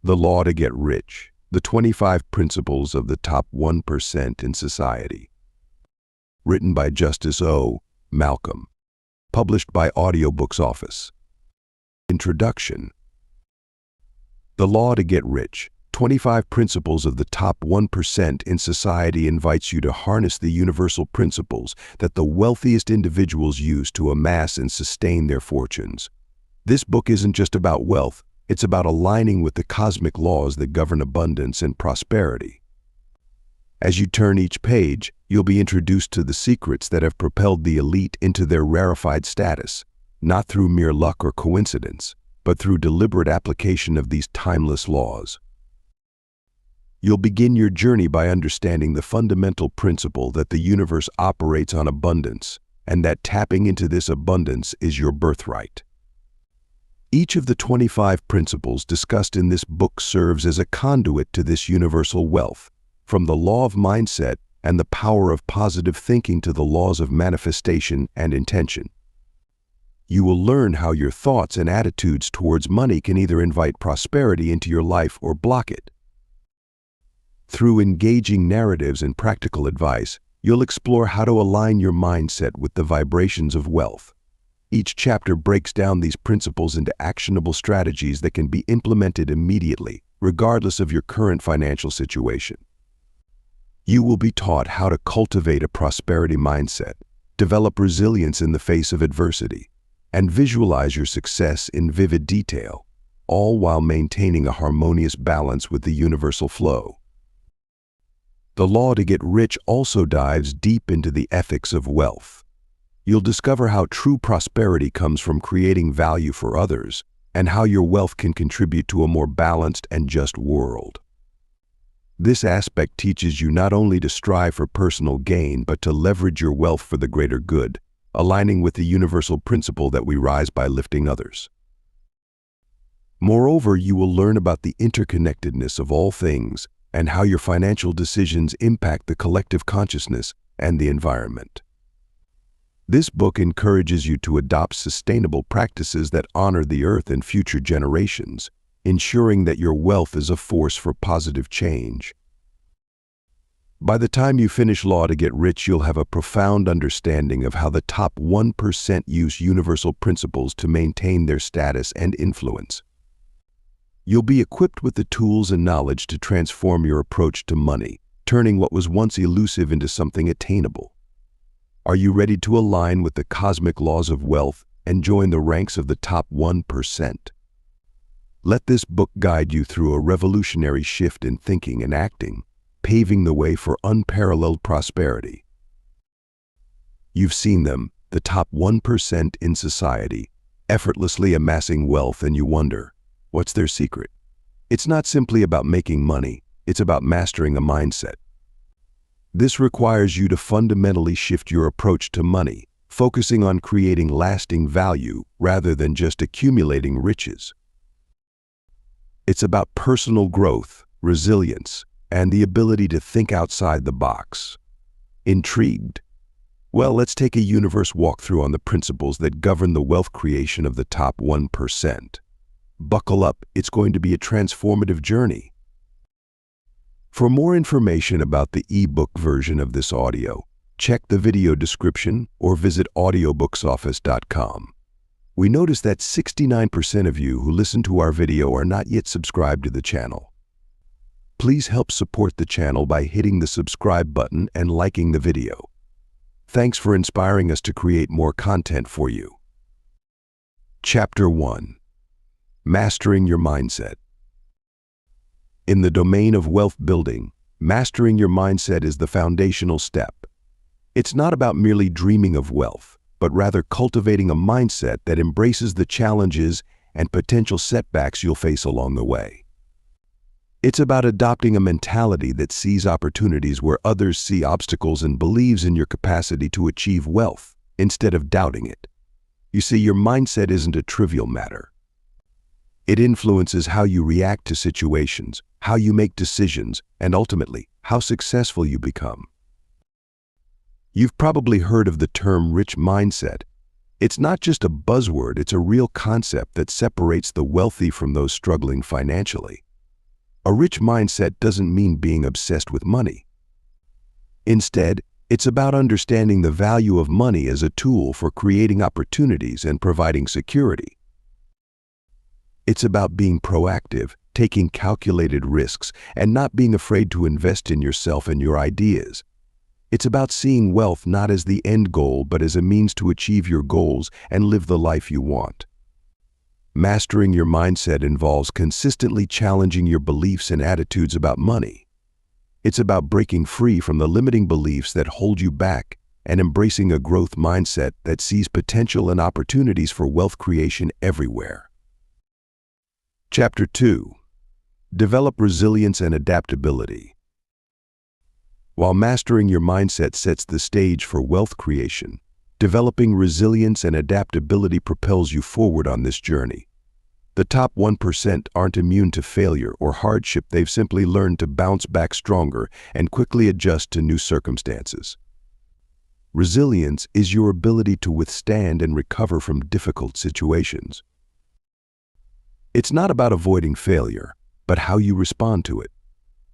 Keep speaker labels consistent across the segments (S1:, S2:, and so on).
S1: The Law to Get Rich, the 25 Principles of the Top 1% in Society. Written by Justice O. Malcolm. Published by Audiobooks Office. Introduction. The Law to Get Rich, 25 Principles of the Top 1% in Society invites you to harness the universal principles that the wealthiest individuals use to amass and sustain their fortunes. This book isn't just about wealth, it's about aligning with the cosmic laws that govern abundance and prosperity. As you turn each page, you'll be introduced to the secrets that have propelled the elite into their rarefied status, not through mere luck or coincidence, but through deliberate application of these timeless laws. You'll begin your journey by understanding the fundamental principle that the universe operates on abundance, and that tapping into this abundance is your birthright. Each of the 25 principles discussed in this book serves as a conduit to this universal wealth, from the law of mindset and the power of positive thinking to the laws of manifestation and intention. You will learn how your thoughts and attitudes towards money can either invite prosperity into your life or block it. Through engaging narratives and practical advice, you'll explore how to align your mindset with the vibrations of wealth. Each chapter breaks down these principles into actionable strategies that can be implemented immediately, regardless of your current financial situation. You will be taught how to cultivate a prosperity mindset, develop resilience in the face of adversity, and visualize your success in vivid detail, all while maintaining a harmonious balance with the universal flow. The Law to Get Rich also dives deep into the ethics of wealth. You'll discover how true prosperity comes from creating value for others, and how your wealth can contribute to a more balanced and just world. This aspect teaches you not only to strive for personal gain, but to leverage your wealth for the greater good, aligning with the universal principle that we rise by lifting others. Moreover, you will learn about the interconnectedness of all things and how your financial decisions impact the collective consciousness and the environment. This book encourages you to adopt sustainable practices that honor the earth and future generations, ensuring that your wealth is a force for positive change. By the time you finish Law to Get Rich, you'll have a profound understanding of how the top 1% use universal principles to maintain their status and influence. You'll be equipped with the tools and knowledge to transform your approach to money, turning what was once elusive into something attainable. Are you ready to align with the cosmic laws of wealth and join the ranks of the top 1%? Let this book guide you through a revolutionary shift in thinking and acting, paving the way for unparalleled prosperity. You've seen them, the top 1% in society, effortlessly amassing wealth, and you wonder, what's their secret? It's not simply about making money, it's about mastering a mindset. This requires you to fundamentally shift your approach to money, focusing on creating lasting value rather than just accumulating riches. It's about personal growth, resilience, and the ability to think outside the box. Intrigued? Well, let's take a universe walkthrough on the principles that govern the wealth creation of the top 1%. Buckle up, it's going to be a transformative journey. For more information about the ebook version of this audio, check the video description or visit audiobooksoffice.com. We notice that 69% of you who listen to our video are not yet subscribed to the channel. Please help support the channel by hitting the subscribe button and liking the video. Thanks for inspiring us to create more content for you. Chapter 1. Mastering Your Mindset. In the domain of wealth building, mastering your mindset is the foundational step. It's not about merely dreaming of wealth, but rather cultivating a mindset that embraces the challenges and potential setbacks you'll face along the way. It's about adopting a mentality that sees opportunities where others see obstacles and believes in your capacity to achieve wealth, instead of doubting it. You see, your mindset isn't a trivial matter. It influences how you react to situations, how you make decisions, and ultimately, how successful you become. You've probably heard of the term rich mindset. It's not just a buzzword, it's a real concept that separates the wealthy from those struggling financially. A rich mindset doesn't mean being obsessed with money. Instead, it's about understanding the value of money as a tool for creating opportunities and providing security. It's about being proactive, taking calculated risks, and not being afraid to invest in yourself and your ideas. It's about seeing wealth not as the end goal, but as a means to achieve your goals and live the life you want. Mastering your mindset involves consistently challenging your beliefs and attitudes about money. It's about breaking free from the limiting beliefs that hold you back and embracing a growth mindset that sees potential and opportunities for wealth creation everywhere. Chapter 2. Develop resilience and adaptability. While mastering your mindset sets the stage for wealth creation, developing resilience and adaptability propels you forward on this journey. The top 1% aren't immune to failure or hardship. They've simply learned to bounce back stronger and quickly adjust to new circumstances. Resilience is your ability to withstand and recover from difficult situations. It's not about avoiding failure, but how you respond to it.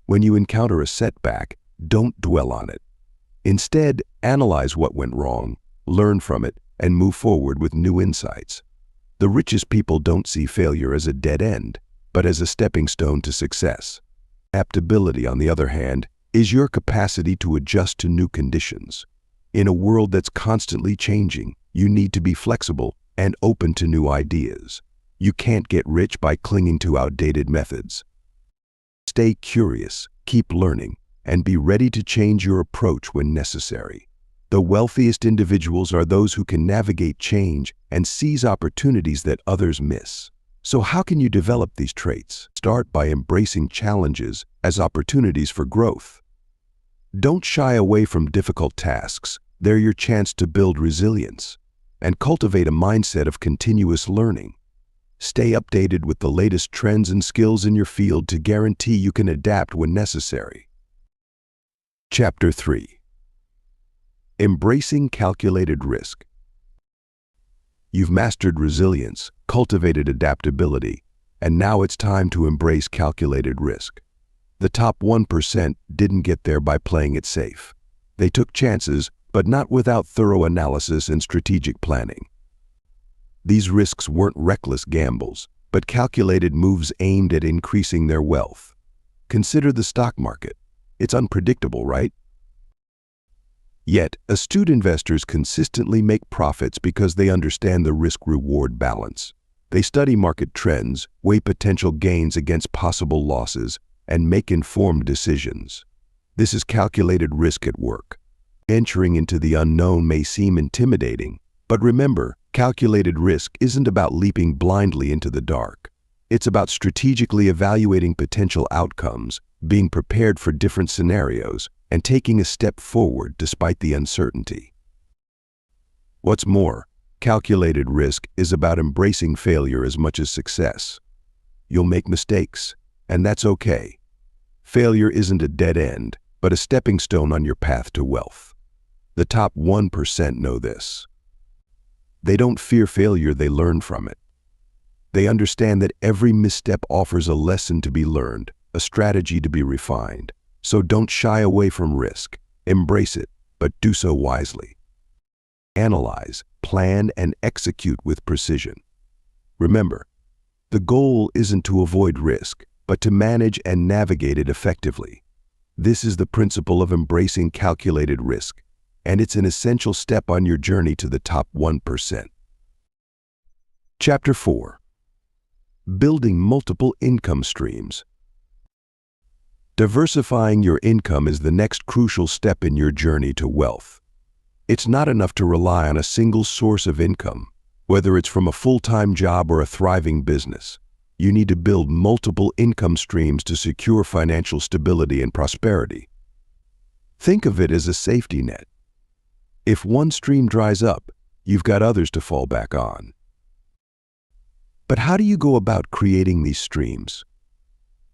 S1: When you encounter a setback, don't dwell on it. Instead, analyze what went wrong, learn from it, and move forward with new insights. The richest people don't see failure as a dead end, but as a stepping stone to success. Adaptability, on the other hand, is your capacity to adjust to new conditions. In a world that's constantly changing, you need to be flexible and open to new ideas. You can't get rich by clinging to outdated methods. Stay curious, keep learning, and be ready to change your approach when necessary. The wealthiest individuals are those who can navigate change and seize opportunities that others miss. So how can you develop these traits? Start by embracing challenges as opportunities for growth. Don't shy away from difficult tasks. They're your chance to build resilience. And cultivate a mindset of continuous learning. Stay updated with the latest trends and skills in your field to guarantee you can adapt when necessary. Chapter 3. Embracing calculated risk. You've mastered resilience, cultivated adaptability, and now it's time to embrace calculated risk. The top 1% didn't get there by playing it safe. They took chances, but not without thorough analysis and strategic planning. These risks weren't reckless gambles, but calculated moves aimed at increasing their wealth. Consider the stock market. It's unpredictable, right? Yet, astute investors consistently make profits because they understand the risk-reward balance. They study market trends, weigh potential gains against possible losses, and make informed decisions. This is calculated risk at work. Venturing into the unknown may seem intimidating, but remember, calculated risk isn't about leaping blindly into the dark. It's about strategically evaluating potential outcomes, being prepared for different scenarios, and taking a step forward despite the uncertainty. What's more, calculated risk is about embracing failure as much as success. You'll make mistakes, and that's okay. Failure isn't a dead end, but a stepping stone on your path to wealth. The top 1% know this. They don't fear failure, they learn from it. They understand that every misstep offers a lesson to be learned, a strategy to be refined. So don't shy away from risk. Embrace it, but do so wisely. Analyze, plan, and execute with precision. Remember, the goal isn't to avoid risk, but to manage and navigate it effectively. This is the principle of embracing calculated risk, and it's an essential step on your journey to the top 1%. Chapter 4. Building multiple income streams. Diversifying your income is the next crucial step in your journey to wealth. It's not enough to rely on a single source of income, whether it's from a full-time job or a thriving business. You need to build multiple income streams to secure financial stability and prosperity. Think of it as a safety net. If one stream dries up, you've got others to fall back on. But how do you go about creating these streams?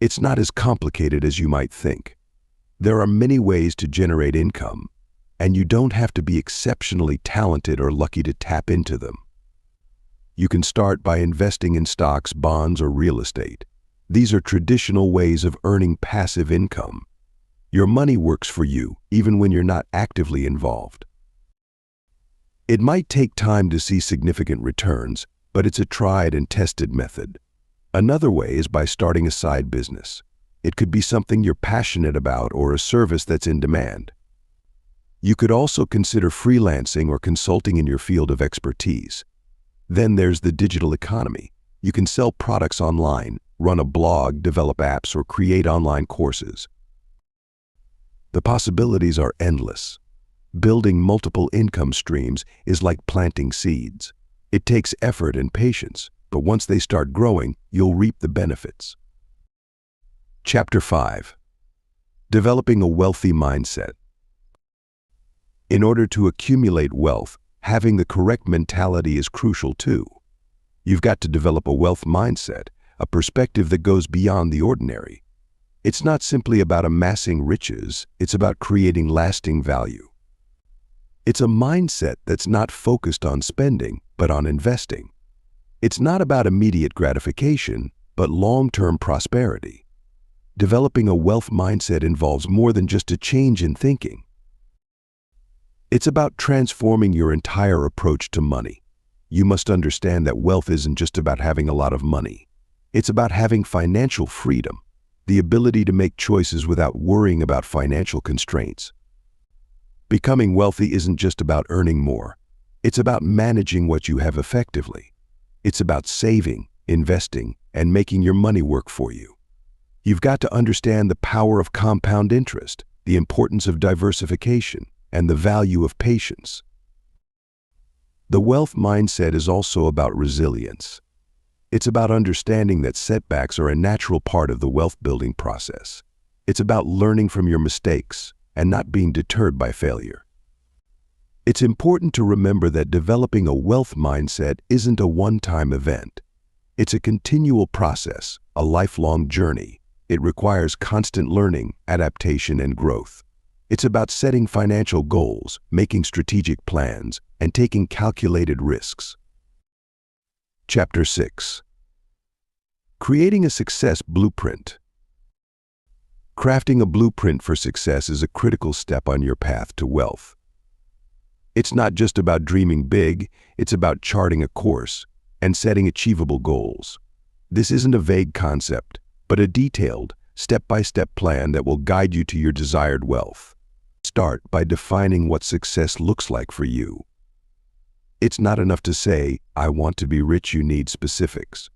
S1: It's not as complicated as you might think. There are many ways to generate income, and you don't have to be exceptionally talented or lucky to tap into them. You can start by investing in stocks, bonds, or real estate. These are traditional ways of earning passive income. Your money works for you, even when you're not actively involved. It might take time to see significant returns, but it's a tried and tested method. Another way is by starting a side business. It could be something you're passionate about or a service that's in demand. You could also consider freelancing or consulting in your field of expertise. Then there's the digital economy. You can sell products online, run a blog, develop apps, or create online courses. The possibilities are endless. Building multiple income streams is like planting seeds. It takes effort and patience, but once they start growing, you'll reap the benefits. Chapter 5. Developing a wealthy mindset. In order to accumulate wealth, having the correct mentality is crucial too. You've got to develop a wealth mindset, a perspective that goes beyond the ordinary. It's not simply about amassing riches, it's about creating lasting value. It's a mindset that's not focused on spending, but on investing. It's not about immediate gratification, but long-term prosperity. Developing a wealth mindset involves more than just a change in thinking. It's about transforming your entire approach to money. You must understand that wealth isn't just about having a lot of money. It's about having financial freedom, the ability to make choices without worrying about financial constraints. Becoming wealthy isn't just about earning more. It's about managing what you have effectively. It's about saving, investing, and making your money work for you. You've got to understand the power of compound interest, the importance of diversification, and the value of patience. The wealth mindset is also about resilience. It's about understanding that setbacks are a natural part of the wealth-building process. It's about learning from your mistakes and not being deterred by failure. It's important to remember that developing a wealth mindset isn't a one-time event. It's a continual process, a lifelong journey. It requires constant learning, adaptation, and growth. It's about setting financial goals, making strategic plans, and taking calculated risks. Chapter 6. Creating a success blueprint. Crafting a blueprint for success is a critical step on your path to wealth. It's not just about dreaming big, it's about charting a course and setting achievable goals. This isn't a vague concept, but a detailed, step-by-step plan that will guide you to your desired wealth. Start by defining what success looks like for you. It's not enough to say, "I want to be rich." You need specifics.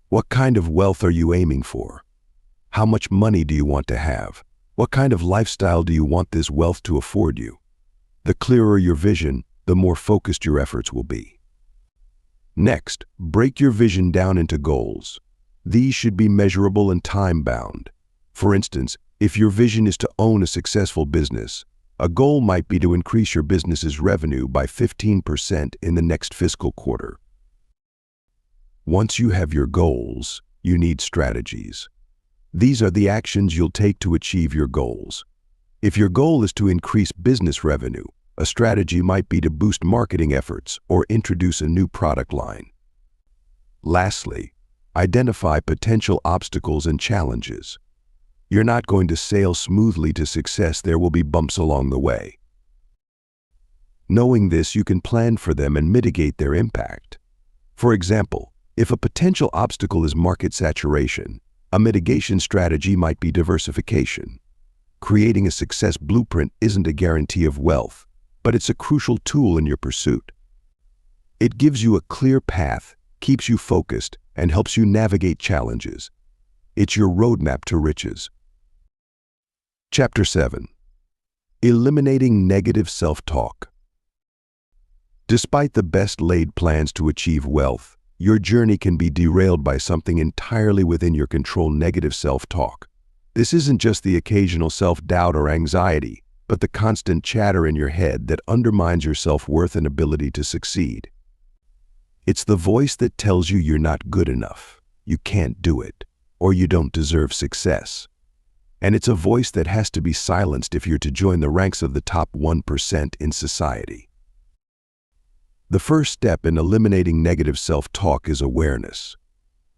S1: What kind of wealth are you aiming for? How much money do you want to have? What kind of lifestyle do you want this wealth to afford you? The clearer your vision, the more focused your efforts will be. Next, break your vision down into goals. These should be measurable and time-bound. For instance, if your vision is to own a successful business, a goal might be to increase your business's revenue by 15% in the next fiscal quarter. Once you have your goals, you need strategies. These are the actions you'll take to achieve your goals. If your goal is to increase business revenue, a strategy might be to boost marketing efforts or introduce a new product line. Lastly, identify potential obstacles and challenges. You're not going to sail smoothly to success. There will be bumps along the way. Knowing this, you can plan for them and mitigate their impact. For example, if a potential obstacle is market saturation, a mitigation strategy might be diversification. Creating a success blueprint isn't a guarantee of wealth, but it's a crucial tool in your pursuit. It gives you a clear path, keeps you focused, and helps you navigate challenges. It's your roadmap to riches. Chapter 7. Eliminating negative self-talk. Despite the best-laid plans to achieve wealth, your journey can be derailed by something entirely within your control: negative self-talk. This isn't just the occasional self-doubt or anxiety, but the constant chatter in your head that undermines your self-worth and ability to succeed. It's the voice that tells you you're not good enough, you can't do it, or you don't deserve success. And it's a voice that has to be silenced if you're to join the ranks of the top 1% in society. The first step in eliminating negative self-talk is awareness.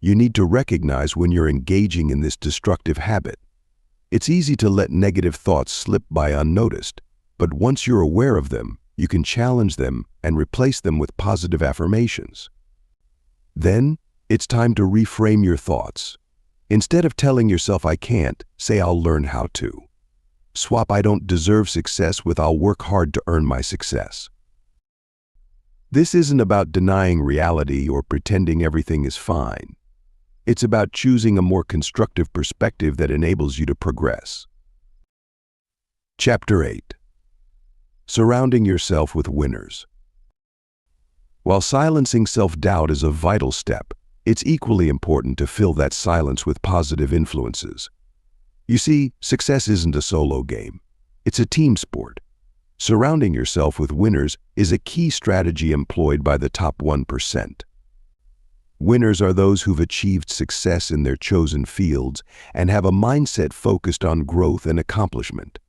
S1: You need to recognize when you're engaging in this destructive habit. It's easy to let negative thoughts slip by unnoticed, but once you're aware of them, you can challenge them and replace them with positive affirmations. Then, it's time to reframe your thoughts. Instead of telling yourself "I can't," say "I'll learn how to." Swap "I don't deserve success" with "I'll work hard to earn my success." This isn't about denying reality or pretending everything is fine. It's about choosing a more constructive perspective that enables you to progress. Chapter 8. Surrounding yourself with winners. While silencing self-doubt is a vital step, it's equally important to fill that silence with positive influences. You see, success isn't a solo game. It's a team sport. Surrounding yourself with winners is a key strategy employed by the top 1%. Winners are those who've achieved success in their chosen fields and have a mindset focused on growth and accomplishment.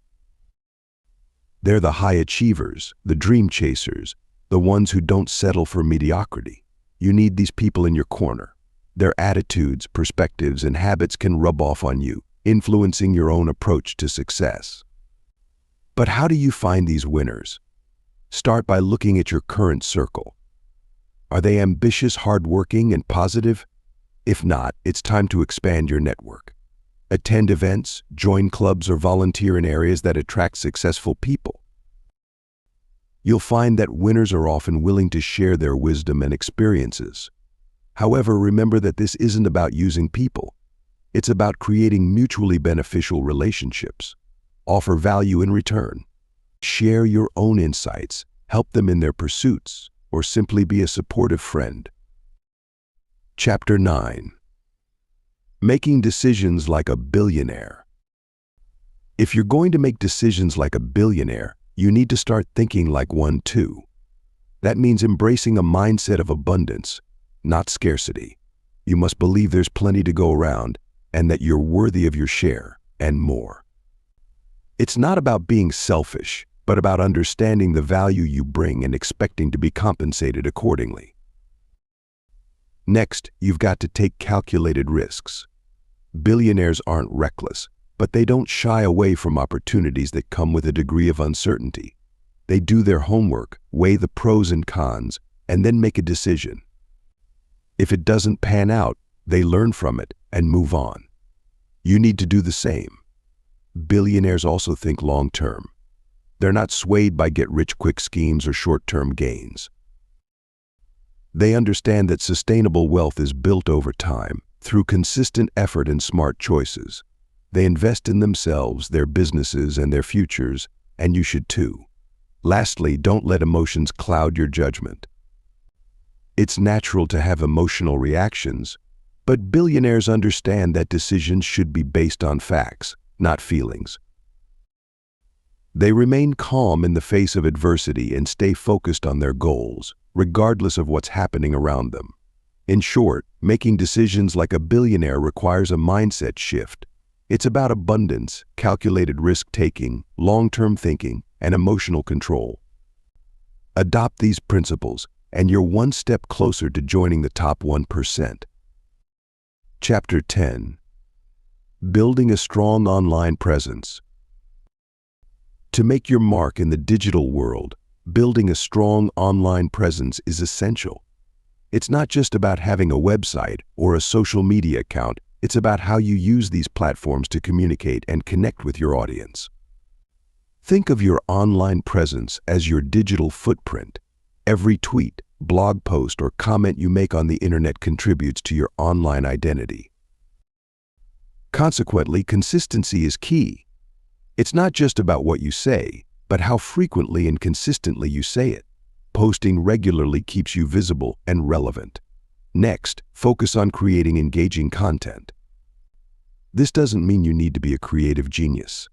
S1: They're the high achievers, the dream chasers, the ones who don't settle for mediocrity. You need these people in your corner. Their attitudes, perspectives, and habits can rub off on you, influencing your own approach to success. But how do you find these winners? Start by looking at your current circle. Are they ambitious, hardworking, and positive? If not, it's time to expand your network. Attend events, join clubs, or volunteer in areas that attract successful people. You'll find that winners are often willing to share their wisdom and experiences. However, remember that this isn't about using people. It's about creating mutually beneficial relationships. Offer value in return. Share your own insights, help them in their pursuits, or simply be a supportive friend. Chapter 9. Making decisions like a billionaire. If you're going to make decisions like a billionaire, you need to start thinking like one too. That means embracing a mindset of abundance, not scarcity. You must believe there's plenty to go around and that you're worthy of your share and more. It's not about being selfish, but about understanding the value you bring and expecting to be compensated accordingly. Next, you've got to take calculated risks. Billionaires aren't reckless, but they don't shy away from opportunities that come with a degree of uncertainty. They do their homework, weigh the pros and cons, and then make a decision. If it doesn't pan out, they learn from it and move on. You need to do the same. Billionaires also think long-term. They're not swayed by get-rich-quick schemes or short-term gains. They understand that sustainable wealth is built over time, through consistent effort and smart choices. They invest in themselves, their businesses, and their futures, and you should too. Lastly, don't let emotions cloud your judgment. It's natural to have emotional reactions, but billionaires understand that decisions should be based on facts, not feelings. They remain calm in the face of adversity and stay focused on their goals, regardless of what's happening around them. In short, making decisions like a billionaire requires a mindset shift. It's about abundance, calculated risk-taking, long-term thinking, and emotional control. Adopt these principles, and you're one step closer to joining the top 1%. Chapter 10. Building a strong online presence. To make your mark in the digital world, building a strong online presence is essential. It's not just about having a website or a social media account, it's about how you use these platforms to communicate and connect with your audience. Think of your online presence as your digital footprint. Every tweet, blog post, or comment you make on the internet contributes to your online identity. Consequently, consistency is key. It's not just about what you say, but how frequently and consistently you say it. Posting regularly keeps you visible and relevant. Next, focus on creating engaging content. This doesn't mean you need to be a creative genius.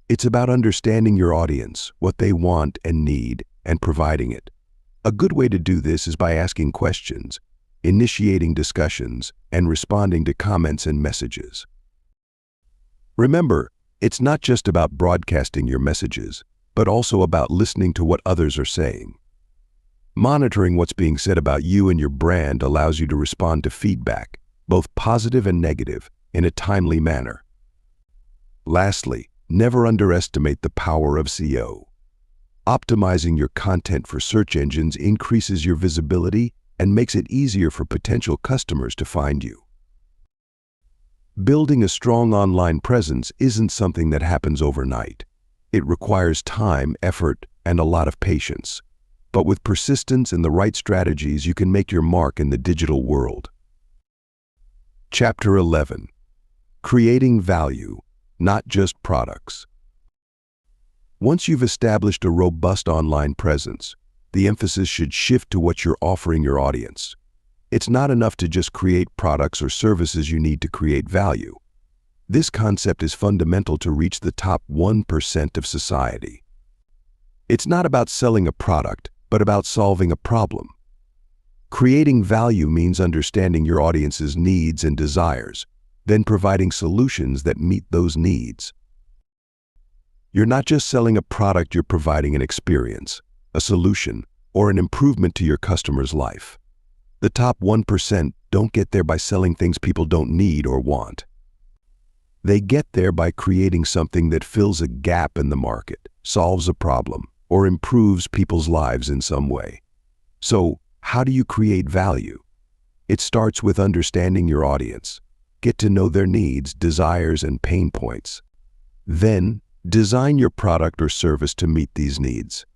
S1: It's about understanding your audience, what they want and need, and providing it. A good way to do this is by asking questions, initiating discussions, and responding to comments and messages. Remember, it's not just about broadcasting your messages, but also about listening to what others are saying. Monitoring what's being said about you and your brand allows you to respond to feedback, both positive and negative, in a timely manner. Lastly, never underestimate the power of SEO. Optimizing your content for search engines increases your visibility and makes it easier for potential customers to find you. Building a strong online presence isn't something that happens overnight. It requires time, effort, and a lot of patience. But with persistence and the right strategies, you can make your mark in the digital world. Chapter 11. Creating value, not just products. Once you've established a robust online presence, the emphasis should shift to what you're offering your audience. It's not enough to just create products or services. You need to create value. This concept is fundamental to reach the top 1% of society. It's not about selling a product, but about solving a problem. Creating value means understanding your audience's needs and desires, then providing solutions that meet those needs. You're not just selling a product, you're providing an experience, a solution, or an improvement to your customer's life. The top 1% don't get there by selling things people don't need or want. They get there by creating something that fills a gap in the market, solves a problem, or improves people's lives in some way. So, how do you create value? It starts with understanding your audience. Get to know their needs, desires, and pain points. Then, design your product or service to meet these needs.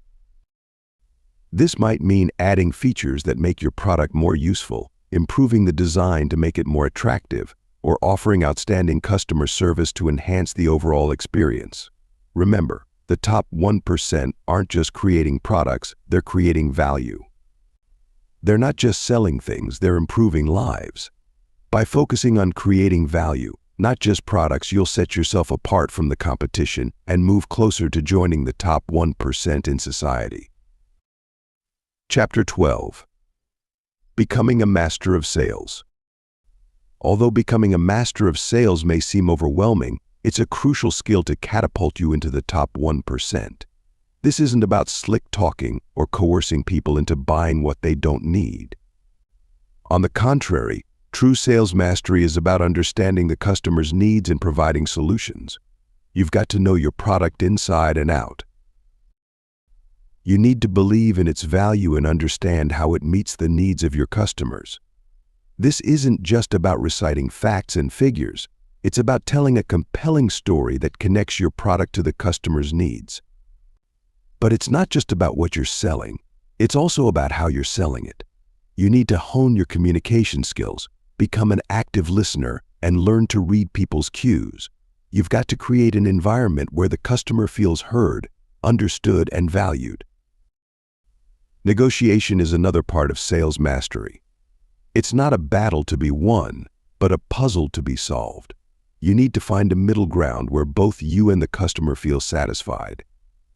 S1: This might mean adding features that make your product more useful, improving the design to make it more attractive, or offering outstanding customer service to enhance the overall experience. Remember, the top 1% aren't just creating products, they're creating value. They're not just selling things, they're improving lives. By focusing on creating value, not just products, you'll set yourself apart from the competition and move closer to joining the top 1% in society. Chapter 12. Becoming a master of sales. Although becoming a master of sales may seem overwhelming, it's a crucial skill to catapult you into the top 1%. This isn't about slick talking or coercing people into buying what they don't need. On the contrary, true sales mastery is about understanding the customer's needs and providing solutions. You've got to know your product inside and out. You need to believe in its value and understand how it meets the needs of your customers. This isn't just about reciting facts and figures. It's about telling a compelling story that connects your product to the customer's needs. But it's not just about what you're selling. It's also about how you're selling it. You need to hone your communication skills, become an active listener, and learn to read people's cues. You've got to create an environment where the customer feels heard, understood, and valued. Negotiation is another part of sales mastery. It's not a battle to be won, but a puzzle to be solved. You need to find a middle ground where both you and the customer feel satisfied.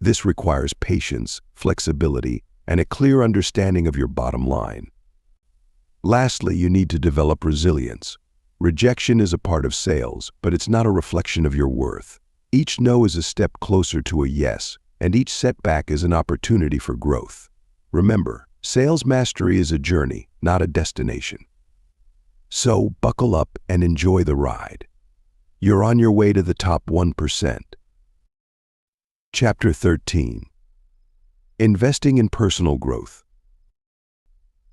S1: This requires patience, flexibility, and a clear understanding of your bottom line. Lastly, you need to develop resilience. Rejection is a part of sales, but it's not a reflection of your worth. Each no is a step closer to a yes, and each setback is an opportunity for growth. Remember, sales mastery is a journey, not a destination. So, buckle up and enjoy the ride. You're on your way to the top 1%. Chapter 13. Investing in personal growth.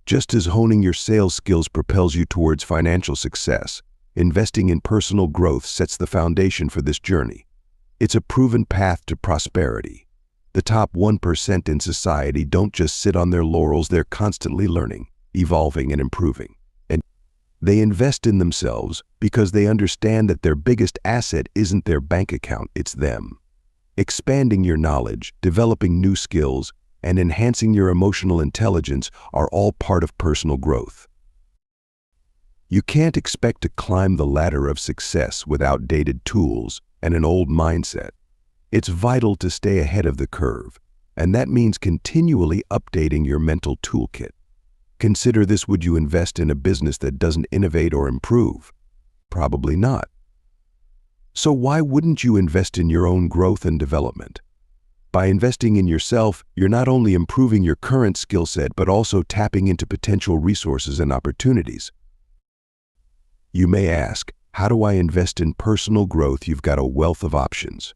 S1: Just as honing your sales skills propels you towards financial success, investing in personal growth sets the foundation for this journey. It's a proven path to prosperity. The top 1% in society don't just sit on their laurels, they're constantly learning, evolving, and improving. And they invest in themselves because they understand that their biggest asset isn't their bank account, it's them. Expanding your knowledge, developing new skills, and enhancing your emotional intelligence are all part of personal growth. You can't expect to climb the ladder of success with outdated tools and an old mindset. It's vital to stay ahead of the curve, and that means continually updating your mental toolkit. Consider this: would you invest in a business that doesn't innovate or improve? Probably not. So why wouldn't you invest in your own growth and development? By investing in yourself, you're not only improving your current skill set, but also tapping into potential resources and opportunities. You may ask, how do I invest in personal growth? You've got a wealth of options.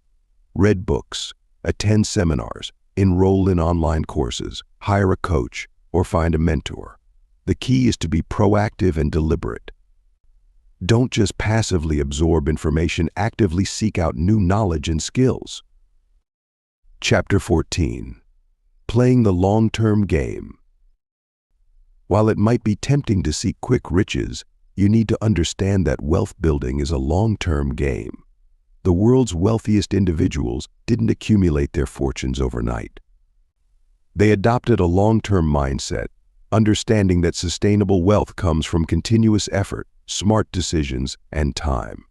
S1: Read books, attend seminars, enroll in online courses, hire a coach, or find a mentor. The key is to be proactive and deliberate. Don't just passively absorb information, actively seek out new knowledge and skills. Chapter 14. Playing the long-term game. While it might be tempting to seek quick riches, you need to understand that wealth building is a long-term game. The world's wealthiest individuals didn't accumulate their fortunes overnight. They adopted a long-term mindset, understanding that sustainable wealth comes from continuous effort, smart decisions, and time.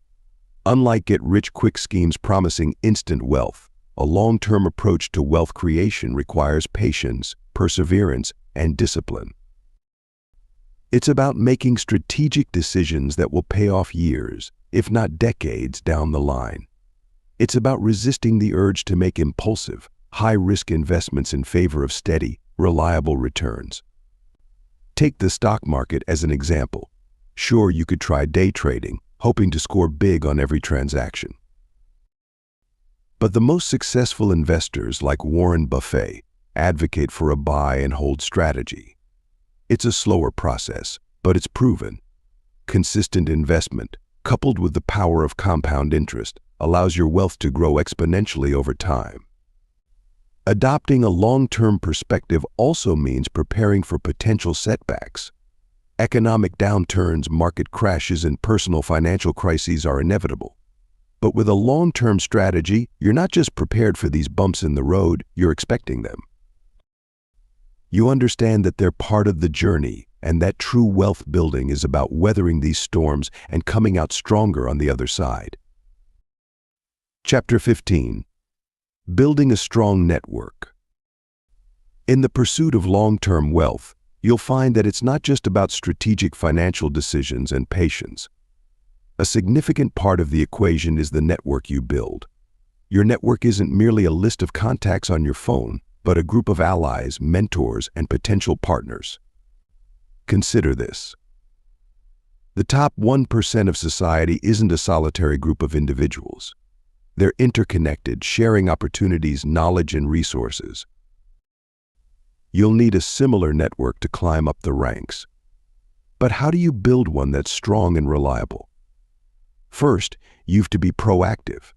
S1: Unlike get-rich-quick schemes promising instant wealth, a long-term approach to wealth creation requires patience, perseverance, and discipline. It's about making strategic decisions that will pay off years, if not decades, down the line. It's about resisting the urge to make impulsive, high-risk investments in favor of steady, reliable returns. Take the stock market as an example. Sure, you could try day trading, hoping to score big on every transaction. But the most successful investors, like Warren Buffett, advocate for a buy and hold strategy. It's a slower process, but it's proven. Consistent investment, coupled with the power of compound interest, allows your wealth to grow exponentially over time. Adopting a long-term perspective also means preparing for potential setbacks. Economic downturns, market crashes, and personal financial crises are inevitable. But with a long-term strategy, you're not just prepared for these bumps in the road, you're expecting them. You understand that they're part of the journey, and that true wealth building is about weathering these storms and coming out stronger on the other side. Chapter 15. Building a strong network. In the pursuit of long-term wealth, you'll find that it's not just about strategic financial decisions and patience. A significant part of the equation is the network you build. Your network isn't merely a list of contacts on your phone, but a group of allies, mentors, and potential partners. Consider this. The top 1% of society isn't a solitary group of individuals. They're interconnected, sharing opportunities, knowledge, and resources. You'll need a similar network to climb up the ranks. But how do you build one that's strong and reliable? First, you've to be proactive.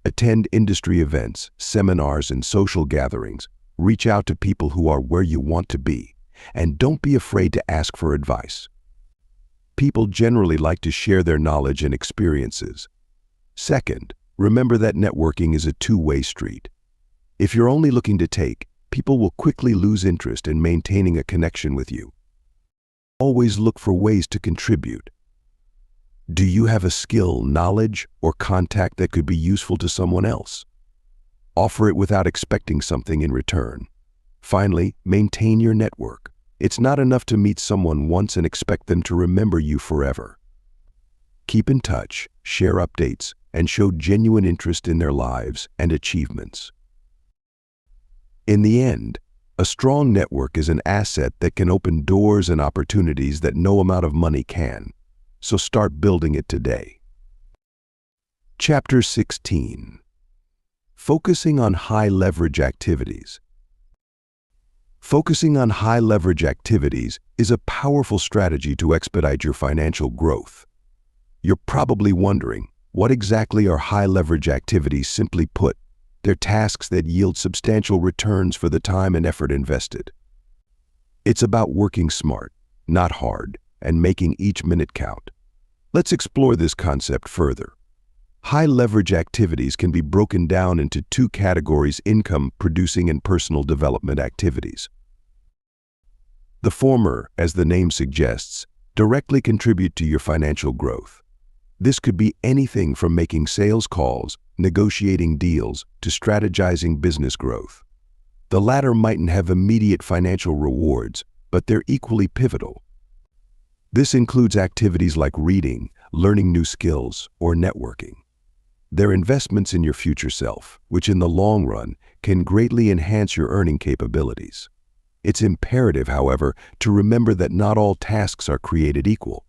S1: Attend industry events, seminars, and social gatherings. Reach out to people who are where you want to be, and don't be afraid to ask for advice. People generally like to share their knowledge and experiences. Second, remember that networking is a two-way street. If you're only looking to take, people will quickly lose interest in maintaining a connection with you. Always look for ways to contribute. Do you have a skill, knowledge, or contact that could be useful to someone else? Offer it without expecting something in return. Finally, maintain your network. It's not enough to meet someone once and expect them to remember you forever. Keep in touch, share updates, and show genuine interest in their lives and achievements. In the end, a strong network is an asset that can open doors and opportunities that no amount of money can. So start building it today. Chapter 16. Focusing on high-leverage activities. Focusing on high-leverage activities is a powerful strategy to expedite your financial growth. You're probably wondering, what exactly are high-leverage activities? Simply put, they're tasks that yield substantial returns for the time and effort invested. It's about working smart, not hard, and making each minute count. Let's explore this concept further. High-leverage activities can be broken down into two categories: income-producing and personal development activities. The former, as the name suggests, directly contribute to your financial growth. This could be anything from making sales calls, negotiating deals, to strategizing business growth. The latter mightn't have immediate financial rewards, but they're equally pivotal. This includes activities like reading, learning new skills, or networking. They're investments in your future self, which in the long run can greatly enhance your earning capabilities. It's imperative, however, to remember that not all tasks are created equal.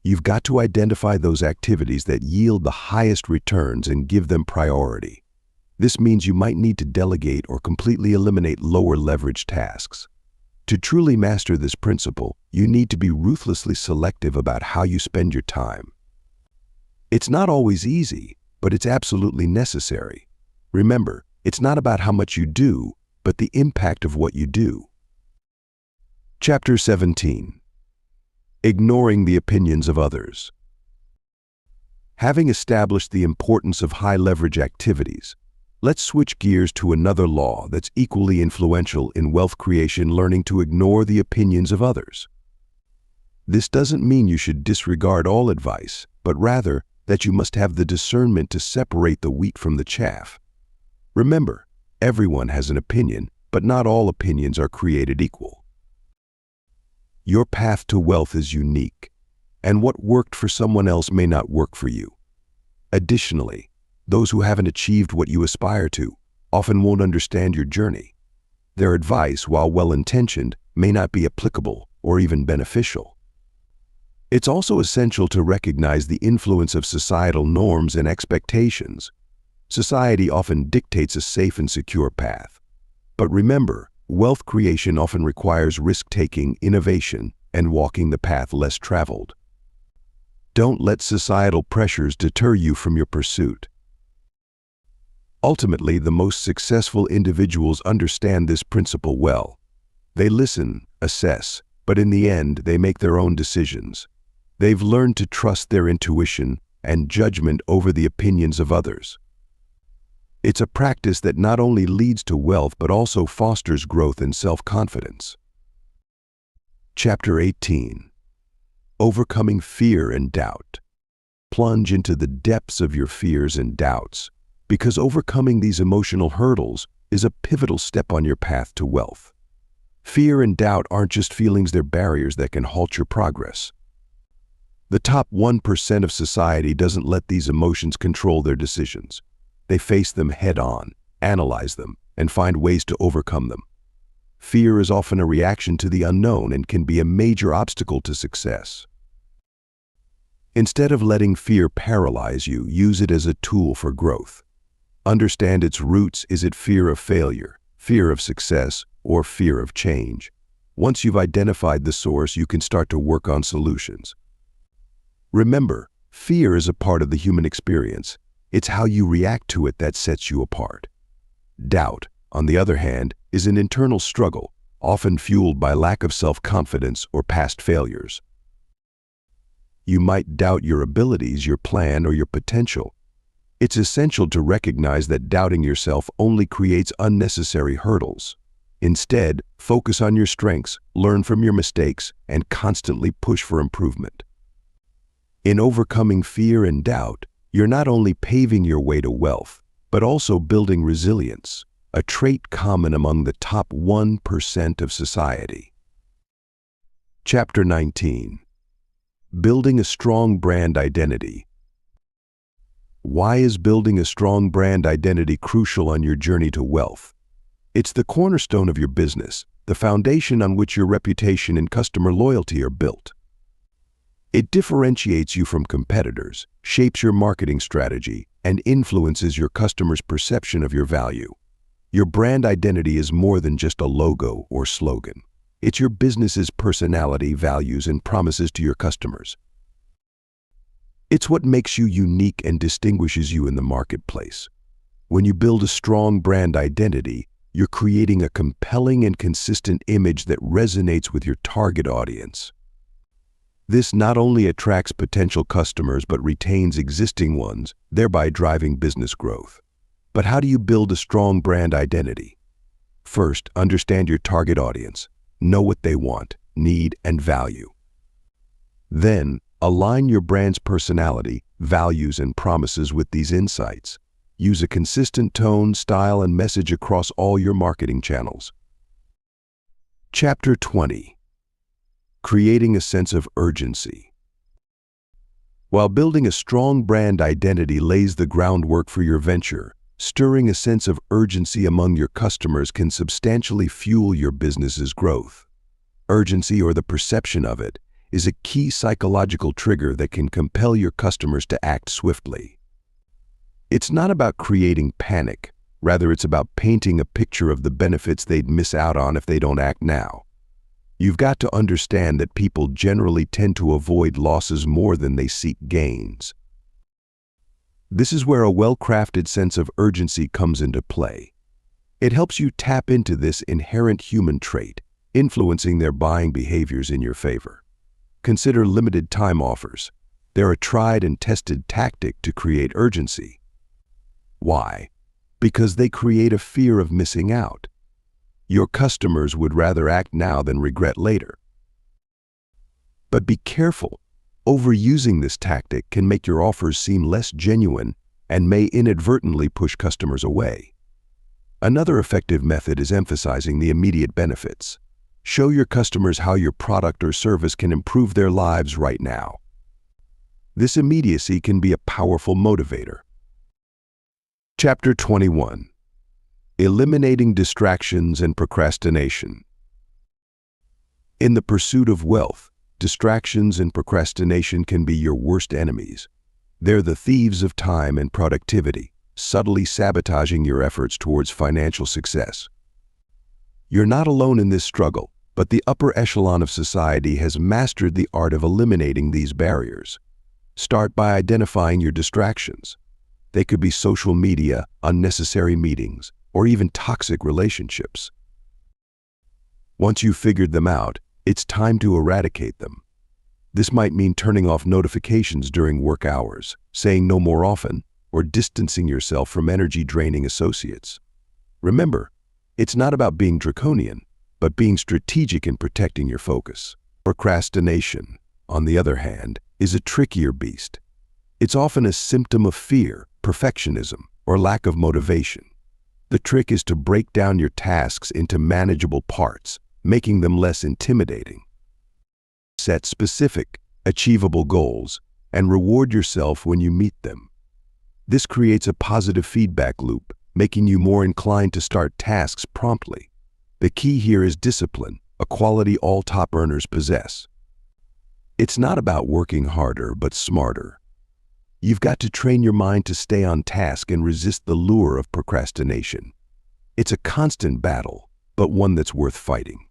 S1: You've got to identify those activities that yield the highest returns and give them priority. This means you might need to delegate or completely eliminate lower leverage tasks. To truly master this principle, you need to be ruthlessly selective about how you spend your time. It's not always easy, but it's absolutely necessary. Remember, it's not about how much you do, but the impact of what you do. Chapter 17. Ignoring the opinions of others. Having established the importance of high-leverage activities, let's switch gears to another law that's equally influential in wealth creation: learning to ignore the opinions of others. This doesn't mean you should disregard all advice, but rather that you must have the discernment to separate the wheat from the chaff. Remember, everyone has an opinion, but not all opinions are created equal. Your path to wealth is unique, and what worked for someone else may not work for you. Additionally, those who haven't achieved what you aspire to often won't understand your journey. Their advice, while well-intentioned, may not be applicable or even beneficial. It's also essential to recognize the influence of societal norms and expectations. Society often dictates a safe and secure path. But remember, wealth creation often requires risk-taking, innovation, and walking the path less traveled. Don't let societal pressures deter you from your pursuit. Ultimately, the most successful individuals understand this principle well. They listen, assess, but in the end, they make their own decisions. They've learned to trust their intuition and judgment over the opinions of others. It's a practice that not only leads to wealth but also fosters growth and self-confidence. Chapter 18. Overcoming fear and doubt. Plunge into the depths of your fears and doubts, because overcoming these emotional hurdles is a pivotal step on your path to wealth. Fear and doubt aren't just feelings, they're barriers that can halt your progress. The top 1% of society doesn't let these emotions control their decisions. They face them head-on, analyze them, and find ways to overcome them. Fear is often a reaction to the unknown and can be a major obstacle to success. Instead of letting fear paralyze you, use it as a tool for growth. Understand its roots. Is it fear of failure, fear of success, or fear of change? Once you've identified the source, you can start to work on solutions. Remember, fear is a part of the human experience. It's how you react to it that sets you apart. Doubt, on the other hand, is an internal struggle, often fueled by lack of self-confidence or past failures. You might doubt your abilities, your plan, or your potential. It's essential to recognize that doubting yourself only creates unnecessary hurdles. Instead, focus on your strengths, learn from your mistakes, and constantly push for improvement. In overcoming fear and doubt, you're not only paving your way to wealth, but also building resilience, a trait common among the top 1% of society. Chapter 19. Building a strong brand identity. Why is building a strong brand identity crucial on your journey to wealth? It's the cornerstone of your business, the foundation on which your reputation and customer loyalty are built. It differentiates you from competitors, shapes your marketing strategy, and influences your customers' perception of your value. Your brand identity is more than just a logo or slogan. It's your business's personality, values, and promises to your customers. It's what makes you unique and distinguishes you in the marketplace. When you build a strong brand identity, you're creating a compelling and consistent image that resonates with your target audience. This not only attracts potential customers but retains existing ones, thereby driving business growth. But how do you build a strong brand identity? First, understand your target audience. Know what they want, need, and value. Then, align your brand's personality, values, and promises with these insights. Use a consistent tone, style, and message across all your marketing channels. Chapter 20. Creating a sense of urgency. While building a strong brand identity lays the groundwork for your venture, stirring a sense of urgency among your customers can substantially fuel your business's growth. Urgency, or the perception of it, is a key psychological trigger that can compel your customers to act swiftly. It's not about creating panic. Rather, it's about painting a picture of the benefits they'd miss out on if they don't act now. You've got to understand that people generally tend to avoid losses more than they seek gains. This is where a well-crafted sense of urgency comes into play. It helps you tap into this inherent human trait, influencing their buying behaviors in your favor. Consider limited time offers. They're a tried and tested tactic to create urgency. Why? Because they create a fear of missing out. Your customers would rather act now than regret later. But be careful. Overusing this tactic can make your offers seem less genuine and may inadvertently push customers away. Another effective method is emphasizing the immediate benefits. Show your customers how your product or service can improve their lives right now. This immediacy can be a powerful motivator. Chapter 21. Eliminating Distractions and Procrastination. In the pursuit of wealth, distractions and procrastination can be your worst enemies. They're the thieves of time and productivity, subtly sabotaging your efforts towards financial success. You're not alone in this struggle, but the upper echelon of society has mastered the art of eliminating these barriers. Start by identifying your distractions. They could be social media, unnecessary meetings, or even toxic relationships. Once you've figured them out, it's time to eradicate them. This might mean turning off notifications during work hours, saying no more often, or distancing yourself from energy-draining associates. Remember, it's not about being draconian, but being strategic in protecting your focus. Procrastination, on the other hand, is a trickier beast. It's often a symptom of fear, perfectionism, or lack of motivation. The trick is to break down your tasks into manageable parts, making them less intimidating. Set specific, achievable goals, and reward yourself when you meet them. This creates a positive feedback loop, making you more inclined to start tasks promptly. The key here is discipline, a quality all top earners possess. It's not about working harder, but smarter. You've got to train your mind to stay on task and resist the lure of procrastination. It's a constant battle, but one that's worth fighting.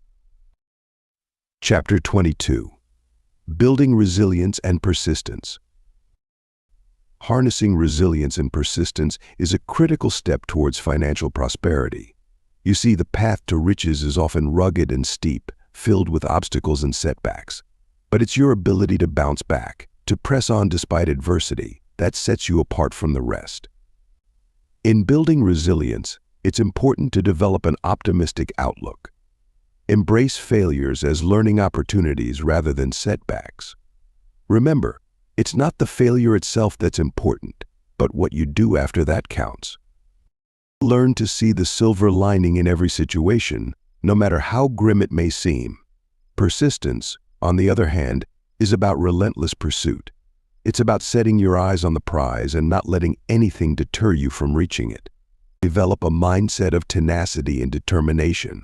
S1: Chapter 22. Building Resilience and Persistence. Harnessing resilience and persistence is a critical step towards financial prosperity. You see, the path to riches is often rugged and steep, filled with obstacles and setbacks. But it's your ability to bounce back, to press on despite adversity, that sets you apart from the rest. In building resilience, it's important to develop an optimistic outlook. Embrace failures as learning opportunities rather than setbacks. Remember, it's not the failure itself that's important, but what you do after that counts. Learn to see the silver lining in every situation, no matter how grim it may seem. Persistence, on the other hand, is about relentless pursuit. It's about setting your eyes on the prize and not letting anything deter you from reaching it. Develop a mindset of tenacity and determination.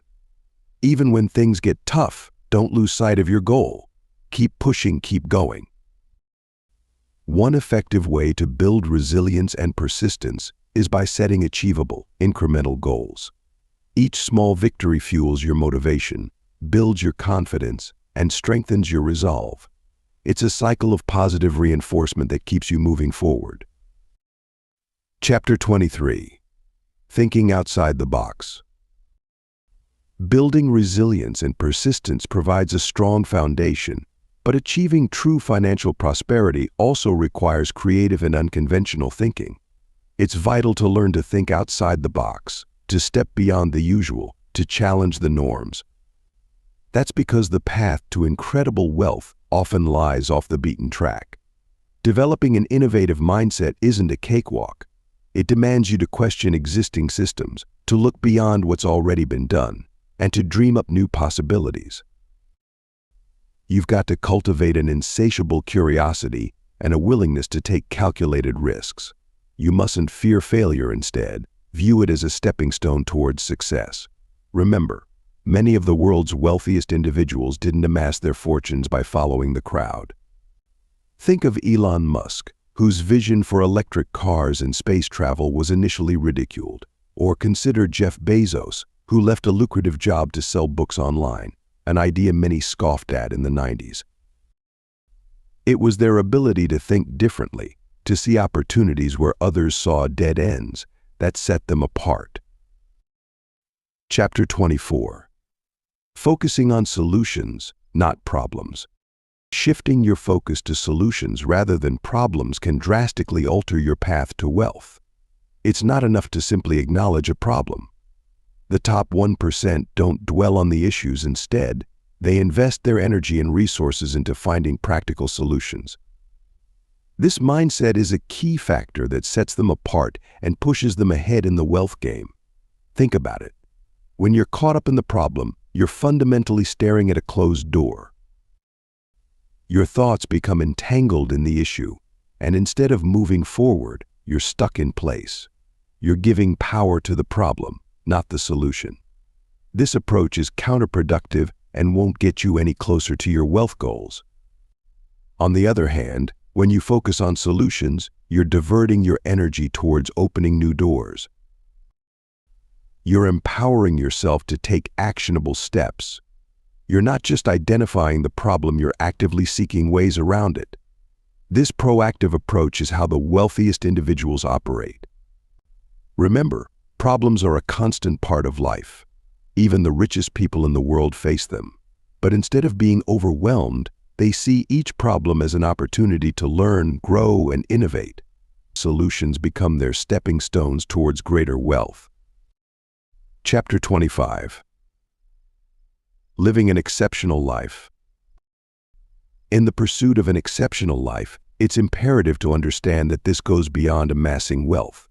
S1: Even when things get tough, don't lose sight of your goal. Keep pushing, keep going. One effective way to build resilience and persistence is by setting achievable, incremental goals. Each small victory fuels your motivation, builds your confidence, and strengthens your resolve. It's a cycle of positive reinforcement that keeps you moving forward. Chapter 23. Thinking Outside the Box. Building resilience and persistence provides a strong foundation, but achieving true financial prosperity also requires creative and unconventional thinking. It's vital to learn to think outside the box, to step beyond the usual, to challenge the norms. That's because the path to incredible wealth often lies off the beaten track. Developing an innovative mindset isn't a cakewalk. It demands you to question existing systems, to look beyond what's already been done, and to dream up new possibilities. You've got to cultivate an insatiable curiosity and a willingness to take calculated risks. You mustn't fear failure. Instead, view it as a stepping stone towards success. Remember, Many of the world's wealthiest individuals didn't amass their fortunes by following the crowd. Think of Elon Musk, whose vision for electric cars and space travel was initially ridiculed. Or consider Jeff Bezos, who left a lucrative job to sell books online, an idea many scoffed at in the 90s. It was their ability to think differently, to see opportunities where others saw dead ends, that set them apart. Chapter 24. Focusing on solutions, not problems. Shifting your focus to solutions rather than problems can drastically alter your path to wealth. It's not enough to simply acknowledge a problem. The top 1% don't dwell on the issues. Instead, they invest their energy and resources into finding practical solutions. This mindset is a key factor that sets them apart and pushes them ahead in the wealth game. Think about it. When you're caught up in the problem, you're fundamentally staring at a closed door. Your thoughts become entangled in the issue, and instead of moving forward, you're stuck in place. You're giving power to the problem, not the solution. This approach is counterproductive and won't get you any closer to your wealth goals. On the other hand, when you focus on solutions, you're diverting your energy towards opening new doors. You're empowering yourself to take actionable steps. You're not just identifying the problem, you're actively seeking ways around it. This proactive approach is how the wealthiest individuals operate. Remember, problems are a constant part of life. Even the richest people in the world face them. But instead of being overwhelmed, they see each problem as an opportunity to learn, grow, and innovate. Solutions become their stepping stones towards greater wealth. Chapter 25. Living an exceptional life. In the pursuit of an exceptional life, it's imperative to understand that this goes beyond amassing wealth.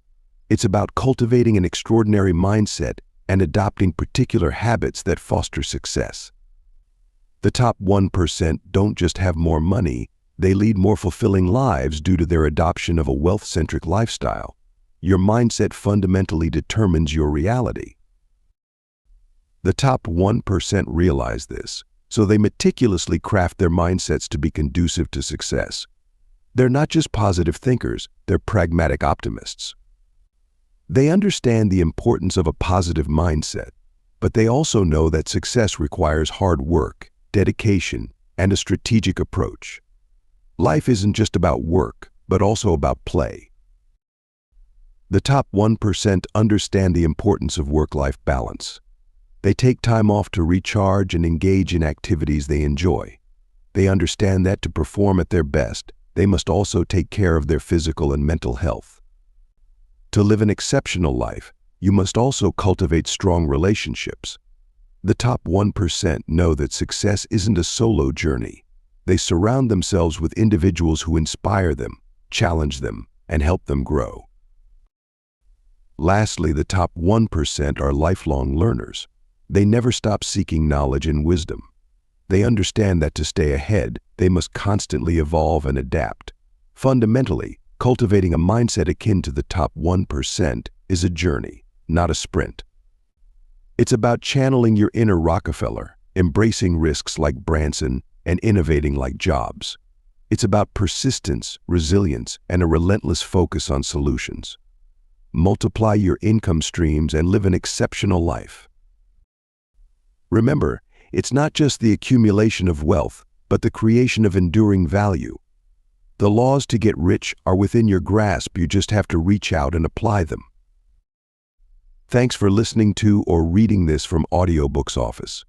S1: It's about cultivating an extraordinary mindset and adopting particular habits that foster success. The top 1% don't just have more money, they lead more fulfilling lives due to their adoption of a wealth-centric lifestyle. Your mindset fundamentally determines your reality. The top 1% realize this, so they meticulously craft their mindsets to be conducive to success. They're not just positive thinkers, they're pragmatic optimists. They understand the importance of a positive mindset, but they also know that success requires hard work, dedication, and a strategic approach. Life isn't just about work, but also about play. The top 1% understand the importance of work-life balance. They take time off to recharge and engage in activities they enjoy. They understand that to perform at their best, they must also take care of their physical and mental health. To live an exceptional life, you must also cultivate strong relationships. The top 1% know that success isn't a solo journey. They surround themselves with individuals who inspire them, challenge them, and help them grow. Lastly, the top 1% are lifelong learners. They never stop seeking knowledge and wisdom. They understand that to stay ahead, they must constantly evolve and adapt. Fundamentally, cultivating a mindset akin to the top 1% is a journey, not a sprint. It's about channeling your inner Rockefeller, embracing risks like Branson, and innovating like Jobs. It's about persistence, resilience, and a relentless focus on solutions. Multiply your income streams and live an exceptional life. Remember, it's not just the accumulation of wealth, but the creation of enduring value. The laws to get rich are within your grasp, you just have to reach out and apply them. Thanks for listening to or reading this from Audiobooks Office.